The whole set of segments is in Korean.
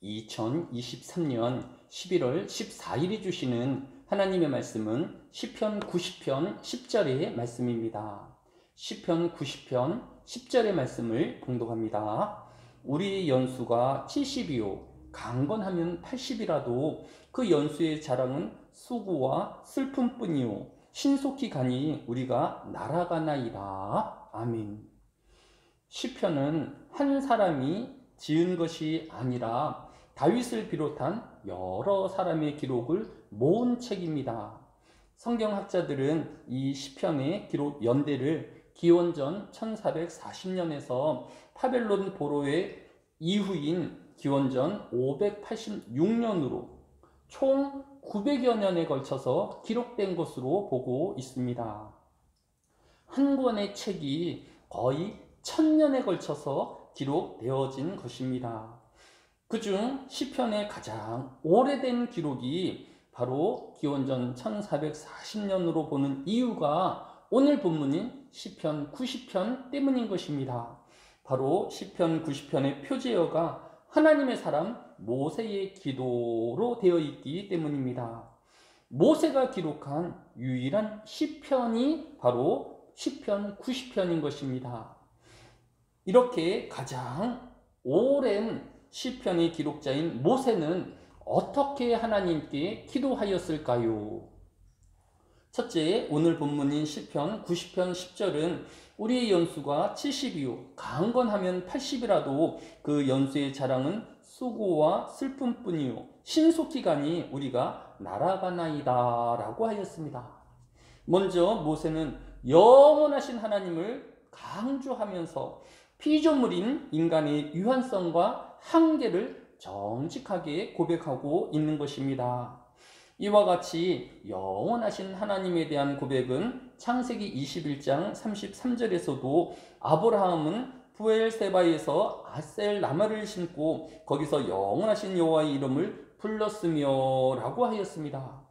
2023년 11월 14일이 주시는 하나님의 말씀은 시편 90편 10절의 말씀입니다. 시편 90편 10절의 말씀을 봉독합니다. 우리 연수가 70이요 강건하면 80이라도 그 연수의 자랑은 수고와 슬픔뿐이요 신속히 가니 우리가 날아가나이다. 아멘. 시편은 한 사람이 지은 것이 아니라 다윗을 비롯한 여러 사람의 기록을 모은 책입니다. 성경학자들은 이 시편의 기록 연대를 기원전 1440년에서 바벨론 포로의 이후인 기원전 586년으로 총 900여 년에 걸쳐서 기록된 것으로 보고 있습니다. 한 권의 책이 거의 1000년에 걸쳐서 기록되어진 것입니다. 그중 시편의 가장 오래된 기록이 바로 기원전 1440년으로 보는 이유가 오늘 본문인 시편 90편 때문인 것입니다. 바로 시편 90편의 표제어가 하나님의 사람 모세의 기도로 되어 있기 때문입니다. 모세가 기록한 유일한 시편이 바로 시편 90편인 것입니다. 이렇게 가장 오랜 시편의 기록자인 모세는 어떻게 하나님께 기도하였을까요? 첫째, 오늘 본문인 시편 90편 10절은 우리의 연수가 70이요 강건하면 80이라도 그 연수의 자랑은 수고와 슬픔뿐이요 신속히 가니 우리가 날아가나이다 라고 하였습니다. 먼저 모세는 영원하신 하나님을 강조하면서 피조물인 인간의 유한성과 한계를 정직하게 고백하고 있는 것입니다. 이와 같이 영원하신 하나님에 대한 고백은 창세기 21장 33절에서도 아브라함은 부엘세바에서 아셀 나마를 심고 거기서 영원하신 여호와의 이름을 불렀으며 라고 하였습니다.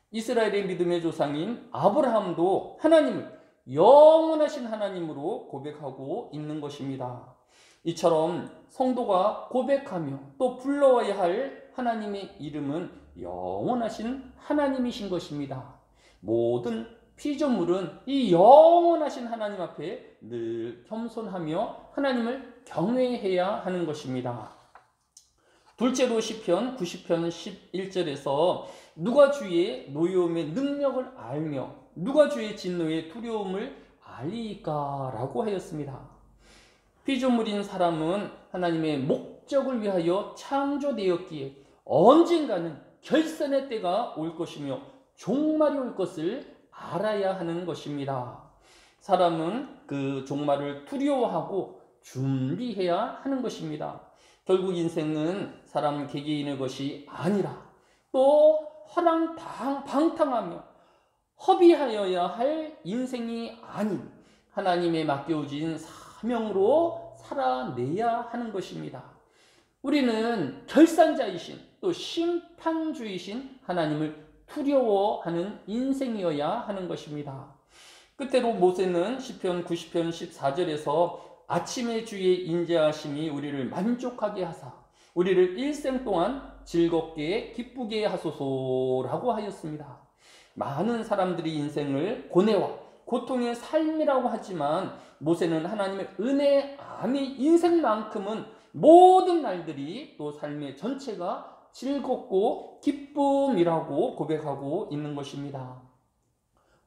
이스라엘의 믿음의 조상인 아브라함도 하나님을 영원하신 하나님으로 고백하고 있는 것입니다. 이처럼 성도가 고백하며 또 불러와야 할 하나님의 이름은 영원하신 하나님이신 것입니다. 모든 피조물은 이 영원하신 하나님 앞에 늘 겸손하며 하나님을 경외해야 하는 것입니다. 둘째로 시편 90편 11절에서 누가 주의 노여움의 능력을 알며 누가 주의 진노의 두려움을 알리까 라고 하였습니다. 피조물인 사람은 하나님의 목적을 위하여 창조되었기에 언젠가는 결산의 때가 올 것이며 종말이 올 것을 알아야 하는 것입니다. 사람은 그 종말을 두려워하고 준비해야 하는 것입니다. 결국 인생은 사람 개개인의 것이 아니라 또 허랑방탕하며 허비하여야 할 인생이 아닌 하나님의 맡겨진 사명으로 살아내야 하는 것입니다. 우리는 결산자이신 또 심판주이신 하나님을 두려워하는 인생이어야 하는 것입니다. 끝으로 모세는 시편 90편 14절에서 아침의 주의 인자하심이 우리를 만족하게 하사 우리를 일생 동안 즐겁게 기쁘게 하소서라고 하였습니다. 많은 사람들이 인생을 고뇌와 고통의 삶이라고 하지만 모세는 하나님의 은혜 아니 인생만큼은 모든 날들이 또 삶의 전체가 즐겁고 기쁨이라고 고백하고 있는 것입니다.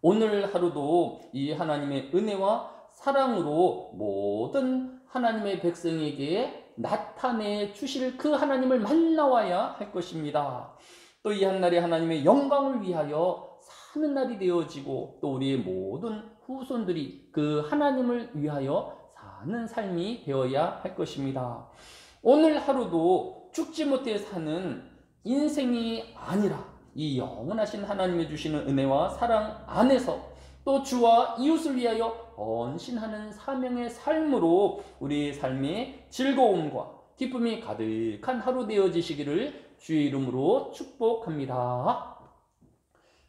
오늘 하루도 이 하나님의 은혜와 사랑으로 모든 하나님의 백성에게 나타내 주실 그 하나님을 만나와야 할 것입니다. 또 이 한날에 하나님의 영광을 위하여 사는 날이 되어지고 또 우리의 모든 후손들이 그 하나님을 위하여 사는 삶이 되어야 할 것입니다. 오늘 하루도 죽지 못해 사는 인생이 아니라 이 영원하신 하나님이 주시는 은혜와 사랑 안에서 또 주와 이웃을 위하여 헌신하는 사명의 삶으로 우리의 삶의 즐거움과 기쁨이 가득한 하루 되어지시기를 주의 이름으로 축복합니다.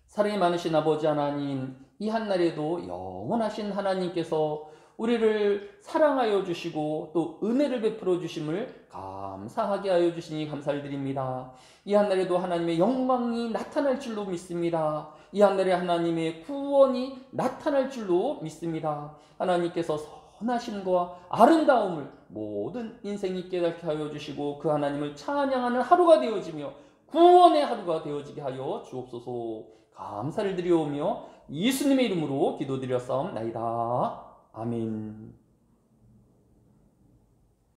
사랑이 많으신 아버지 하나님, 이 한날에도 영원하신 하나님께서 우리를 사랑하여 주시고 또 은혜를 베풀어 주심을 감사하게 하여 주시니 감사를 드립니다. 이 한날에도 하나님의 영광이 나타날 줄로 믿습니다. 이 한날에 하나님의 구원이 나타날 줄로 믿습니다. 하나님께서 선하심과 아름다움을 모든 인생이 깨닫게 하여 주시고 그 하나님을 찬양하는 하루가 되어지며 구원의 하루가 되어지게 하여 주옵소서. 감사를 드리오며 예수님의 이름으로 기도드렸사옵나이다. 아멘.